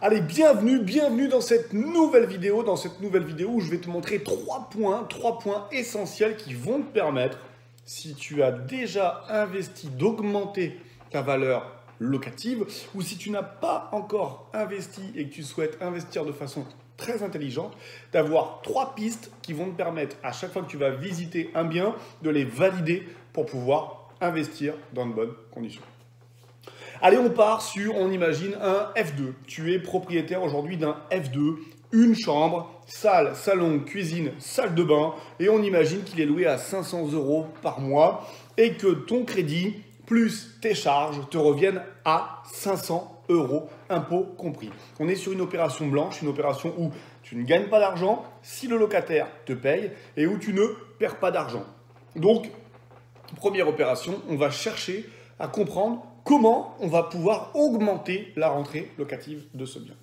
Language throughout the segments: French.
Allez, bienvenue dans cette nouvelle vidéo. Dans cette nouvelle vidéo où je vais te montrer trois points essentiels qui vont te permettre, si tu as déjà investi, d'augmenter ta valeur locative, ou si tu n'as pas encore investi et que tu souhaites investir de façon très intelligente, d'avoir trois pistes qui vont te permettre, à chaque fois que tu vas visiter un bien, de les valider pour pouvoir investir dans de bonnes conditions. Allez, on imagine un F2. Tu es propriétaire aujourd'hui d'un F2, une chambre, salle, salon, cuisine, salle de bain, et on imagine qu'il est loué à 500 € par mois et que ton crédit plus tes charges te reviennent à 500 €, impôts compris. On est sur une opération blanche, une opération où tu ne gagnes pas d'argent si le locataire te paye et où tu ne perds pas d'argent. Donc, première opération, on va chercher à comprendre comment on va pouvoir augmenter la rentrée locative de ce bien.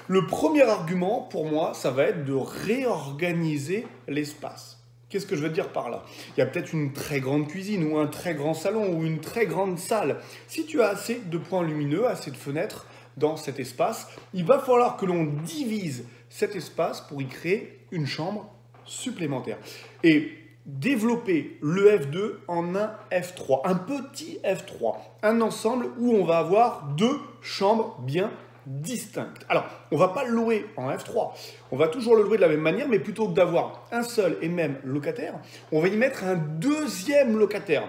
Le premier argument, pour moi, ça va être de réorganiser l'espace. Qu'est-ce que je veux dire par là? Il y a peut-être une très grande cuisine ou un très grand salon ou une très grande salle. Si tu as assez de points lumineux, assez de fenêtres dans cet espace, il va falloir que l'on divise cet espace pour y créer une chambre supplémentaire. Et développer le F2 en un F3, un petit F3, un ensemble où on va avoir deux chambres bien distinctes. Alors, on ne va pas le louer en F3, on va toujours le louer de la même manière, mais plutôt que d'avoir un seul et même locataire, on va y mettre un deuxième locataire.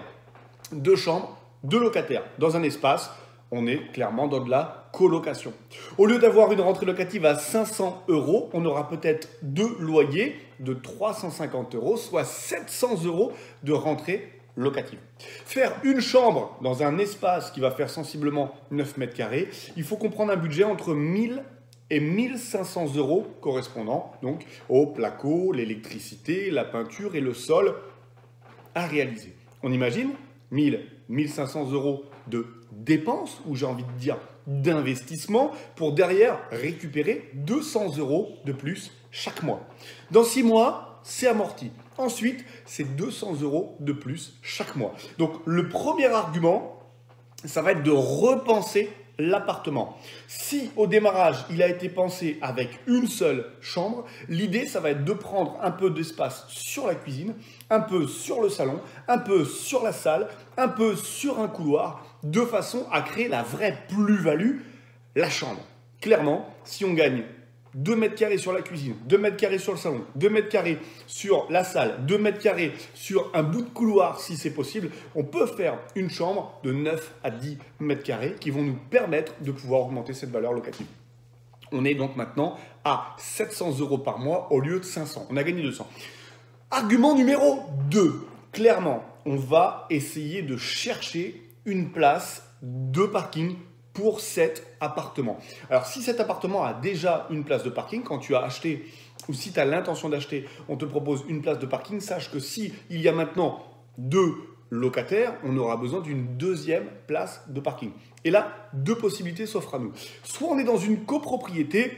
Deux chambres, deux locataires dans un espace. On est clairement dans de la colocation. Au lieu d'avoir une rentrée locative à 500 €, on aura peut-être deux loyers de 350 €, soit 700 € de rentrée locative. Faire une chambre dans un espace qui va faire sensiblement 9 mètres carrés, il faut comprendre un budget entre 1000 et 1500 € correspondant donc au placo, l'électricité, la peinture et le sol à réaliser. On imagine 1500 € de dépenses, ou j'ai envie de dire d'investissement, pour derrière récupérer 200 € de plus chaque mois. Dans 6 mois, c'est amorti. Ensuite, c'est 200 € de plus chaque mois. Donc le premier argument, ça va être de repenser l'appartement. Si au démarrage, il a été pensé avec une seule chambre, l'idée, ça va être de prendre un peu d'espace sur la cuisine, un peu sur le salon, un peu sur la salle, un peu sur un couloir, de façon à créer la vraie plus-value, la chambre. Clairement, si on gagne 2 mètres carrés sur la cuisine, 2 mètres carrés sur le salon, 2 mètres carrés sur la salle, 2 mètres carrés sur un bout de couloir si c'est possible, on peut faire une chambre de 9 à 10 mètres carrés qui vont nous permettre de pouvoir augmenter cette valeur locative. On est donc maintenant à 700 € par mois au lieu de 500. On a gagné 200. Argument numéro 2. Clairement, on va essayer de chercher une place de parking pour cet appartement. Alors, si cet appartement a déjà une place de parking, quand tu as acheté ou si tu as l'intention d'acheter, on te propose une place de parking, sache que si il y a maintenant deux locataires, on aura besoin d'une deuxième place de parking. Et là, deux possibilités s'offrent à nous. Soit on est dans une copropriété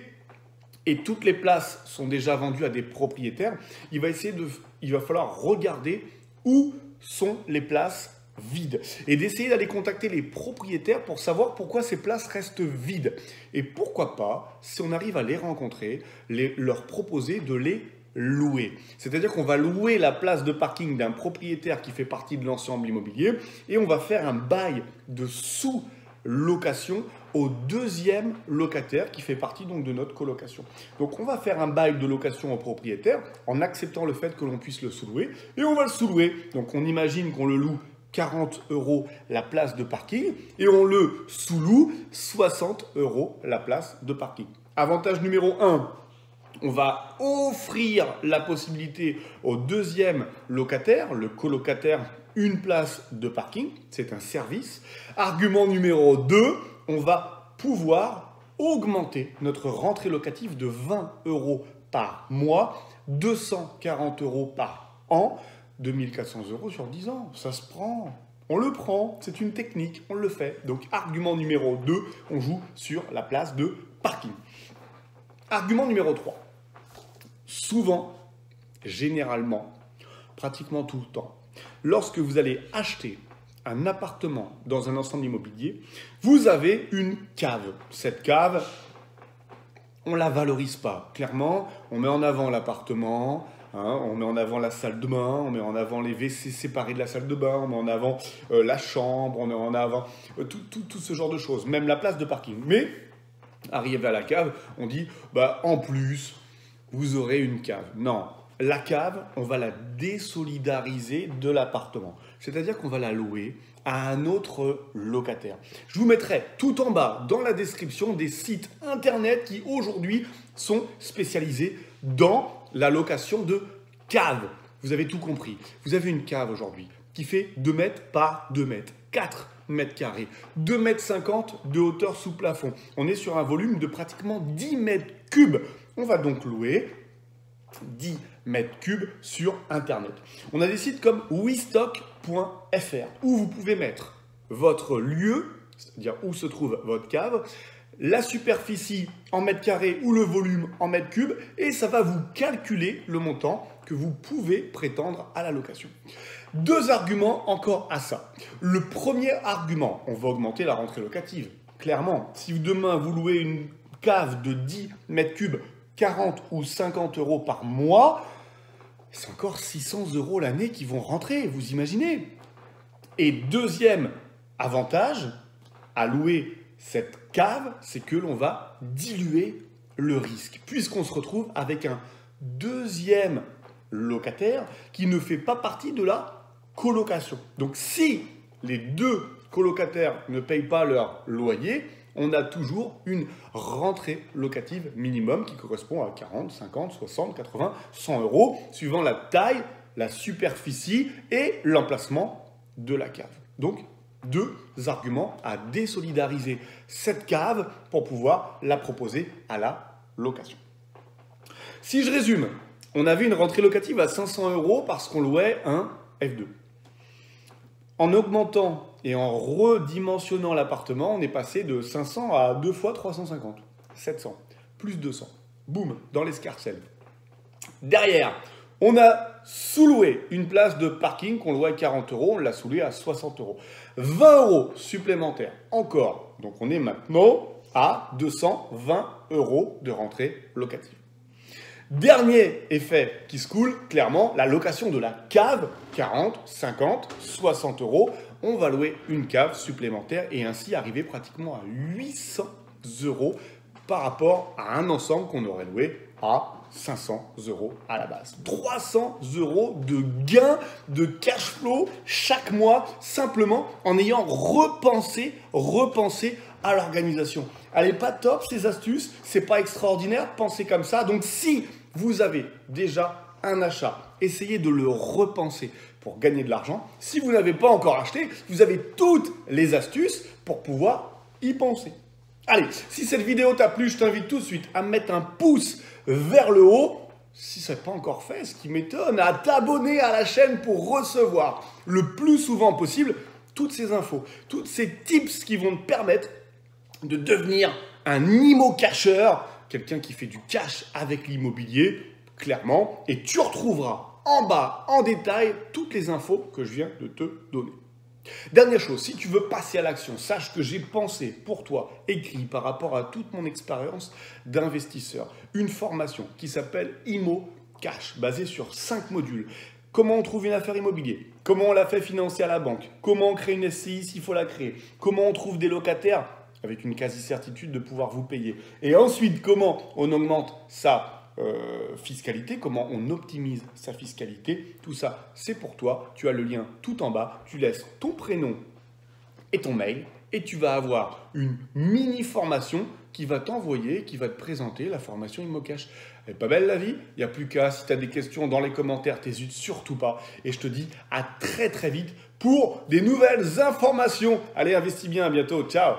et toutes les places sont déjà vendues à des propriétaires, il va falloir regarder où sont les places vides et d'essayer d'aller contacter les propriétaires pour savoir pourquoi ces places restent vides. Et pourquoi pas, si on arrive à les rencontrer, leur proposer de les louer. C'est-à-dire qu'on va louer la place de parking d'un propriétaire qui fait partie de l'ensemble immobilier et on va faire un bail de sous-location au deuxième locataire qui fait partie donc de notre colocation. Donc on va faire un bail de location au propriétaire en acceptant le fait que l'on puisse le sous-louer et on va le sous-louer. Donc on imagine qu'on le loue 40 € la place de parking et on le sous-loue 60 € la place de parking. Avantage numéro 1, on va offrir la possibilité au deuxième locataire, le colocataire, une place de parking. C'est un service. Argument numéro 2, on va pouvoir augmenter notre rentrée locative de 20 € par mois, 240 € par an, 2400 € sur 10 ans. Ça se prend. On le prend. C'est une technique. On le fait. Donc, argument numéro 2, on joue sur la place de parking. Argument numéro 3. Souvent, généralement, pratiquement tout le temps, lorsque vous allez acheter un appartement dans un ensemble immobilier, vous avez une cave. Cette cave, on ne la valorise pas. Clairement, on met en avant l'appartement, hein, on met en avant la salle de bain, on met en avant les WC séparés de la salle de bain, on met en avant la chambre, on met en avant tout ce genre de choses, même la place de parking. Mais, arrivé à la cave, on dit, bah, en plus, vous aurez une cave. Non, la cave, on va la désolidariser de l'appartement. C'est-à-dire qu'on va la louer à un autre locataire. Je vous mettrai tout en bas dans la description des sites internet qui aujourd'hui sont spécialisés dans la location de caves. Vous avez tout compris. Vous avez une cave aujourd'hui qui fait 2 mètres par 2 mètres, 4 mètres carrés, 2,50 mètres de hauteur sous plafond. On est sur un volume de pratiquement 10 mètres cubes. On va donc louer 10 mètres cubes sur Internet. On a des sites comme wistock.fr où vous pouvez mettre votre lieu, c'est-à-dire où se trouve votre cave, la superficie en mètres carrés ou le volume en mètres cubes et ça va vous calculer le montant que vous pouvez prétendre à la location. 2 arguments encore à ça. Le premier argument, on va augmenter la rentrée locative. Clairement, si demain vous louez une cave de 10 mètres cubes, 40 ou 50 euros par mois, c'est encore 600 euros l'année qui vont rentrer, vous imaginez? Et deuxième avantage à louer cette cave, c'est que l'on va diluer le risque, puisqu'on se retrouve avec un deuxième locataire qui ne fait pas partie de la colocation. Donc si les 2 colocataires ne payent pas leur loyer, on a toujours une rentrée locative minimum qui correspond à 40, 50, 60, 80, 100 euros, suivant la taille, la superficie et l'emplacement de la cave. Donc, 2 arguments à désolidariser cette cave pour pouvoir la proposer à la location. Si je résume, on avait une rentrée locative à 500 euros parce qu'on louait un F2. En augmentant et en redimensionnant l'appartement, on est passé de 500 à 2 fois 350. 700, plus 200. Boum, dans l'escarcelle. Derrière, on a sous-loué une place de parking qu'on louait à 40 euros, on l'a sous-loué à 60 euros. 20 euros supplémentaires encore. Donc on est maintenant à 220 euros de rentrée locative. Dernier effet qui se coule, clairement, la location de la cave, 40, 50, 60 euros. On va louer une cave supplémentaire et ainsi arriver pratiquement à 800 euros par rapport à un ensemble qu'on aurait loué à 500 euros à la base. 300 euros de gain de cash flow chaque mois, simplement en ayant repensé à l'organisation. Elle n'est pas top ces astuces, c'est pas extraordinaire, pensez comme ça. Donc si vous avez déjà un achat, essayez de le repenser pour gagner de l'argent. Si vous n'avez pas encore acheté, vous avez toutes les astuces pour pouvoir y penser. Allez, si cette vidéo t'a plu, je t'invite tout de suite à mettre un pouce vers le haut. Si ce n'est pas encore fait, ce qui m'étonne, à t'abonner à la chaîne pour recevoir le plus souvent possible toutes ces infos, tous ces tips qui vont te permettre de devenir un immo-cacheur, quelqu'un qui fait du cash avec l'immobilier, clairement, et tu retrouveras en bas, en détail, toutes les infos que je viens de te donner. Dernière chose, si tu veux passer à l'action, sache que j'ai pensé pour toi, écrit par rapport à toute mon expérience d'investisseur, une formation qui s'appelle Immo Cash, basée sur 5 modules. Comment on trouve une affaire immobilière? Comment on la fait financer à la banque? Comment on crée une SCI s'il faut la créer? Comment on trouve des locataires avec une quasi-certitude de pouvoir vous payer? Et ensuite, comment on augmente sa fiscalité, comment on optimise sa fiscalité, tout ça c'est pour toi, tu as le lien tout en bas, tu laisses ton prénom et ton mail et tu vas avoir une mini formation qui va t'envoyer, qui va te présenter la formation ImmoCash. Elle est pas belle la vie? Il n'y a plus qu'à, si tu as des questions dans les commentaires, t'hésites surtout pas et je te dis à très très vite pour des nouvelles informations. Allez, investis bien, à bientôt, ciao.